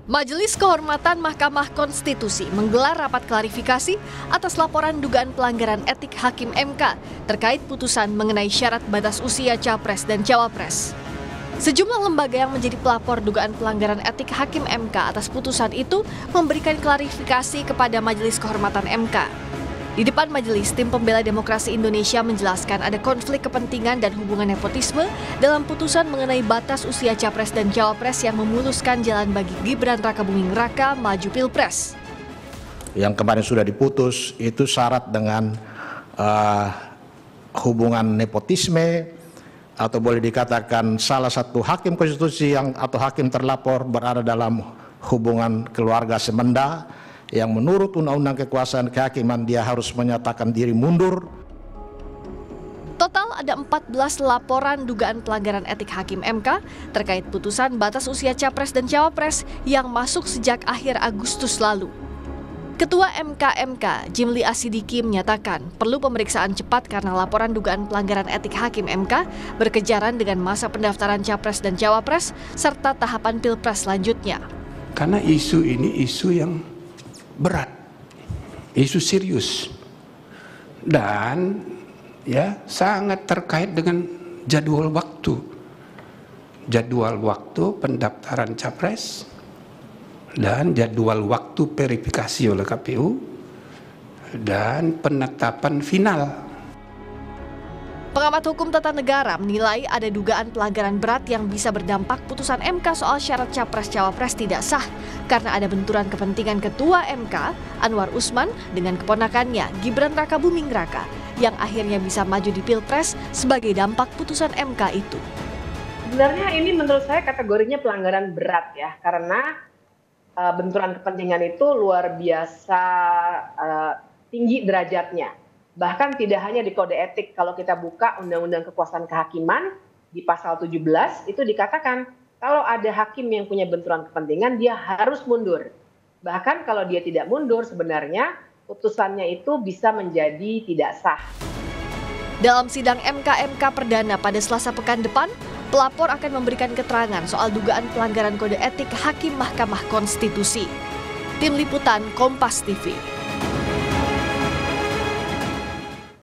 Majelis Kehormatan Mahkamah Konstitusi menggelar rapat klarifikasi atas laporan dugaan pelanggaran etik Hakim MK terkait putusan mengenai syarat batas usia Capres dan Cawapres. Sejumlah lembaga yang menjadi pelapor dugaan pelanggaran etik Hakim MK atas putusan itu memberikan klarifikasi kepada Majelis Kehormatan MK. Di depan majelis, tim pembela demokrasi Indonesia menjelaskan ada konflik kepentingan dan hubungan nepotisme dalam putusan mengenai batas usia Capres dan Cawapres yang memuluskan jalan bagi Gibran Rakabuming Raka maju Pilpres. Yang kemarin sudah diputus itu syarat dengan hubungan nepotisme atau boleh dikatakan salah satu hakim konstitusi atau hakim terlapor berada dalam hubungan keluarga semenda yang menurut Undang-Undang Kekuasaan Kehakiman dia harus menyatakan diri mundur. Total ada 14 laporan dugaan pelanggaran etik Hakim MK terkait putusan batas usia Capres dan Cawapres yang masuk sejak akhir Agustus lalu. Ketua MK Jimli Asidiki menyatakan perlu pemeriksaan cepat karena laporan dugaan pelanggaran etik Hakim MK berkejaran dengan masa pendaftaran Capres dan Cawapres serta tahapan Pilpres selanjutnya. Karena isu ini isu yang berat, isu serius, dan sangat terkait dengan jadwal waktu pendaftaran Capres dan jadwal waktu verifikasi oleh KPU dan penetapan final. Pengamat hukum tata negara menilai ada dugaan pelanggaran berat yang bisa berdampak putusan MK soal syarat Capres-Cawapres tidak sah karena ada benturan kepentingan Ketua MK, Anwar Usman, dengan keponakannya, Gibran Rakabuming Raka, yang akhirnya bisa maju di Pilpres sebagai dampak putusan MK itu. Sebenarnya ini menurut saya kategorinya pelanggaran berat ya, karena benturan kepentingan itu luar biasa tinggi derajatnya. Bahkan tidak hanya di kode etik, kalau kita buka Undang-Undang Kekuasaan Kehakiman di pasal 17 itu dikatakan kalau ada hakim yang punya benturan kepentingan dia harus mundur. Bahkan kalau dia tidak mundur sebenarnya putusannya itu bisa menjadi tidak sah. Dalam sidang MK perdana pada Selasa pekan depan, pelapor akan memberikan keterangan soal dugaan pelanggaran kode etik Hakim Mahkamah Konstitusi. Tim Liputan Kompas TV.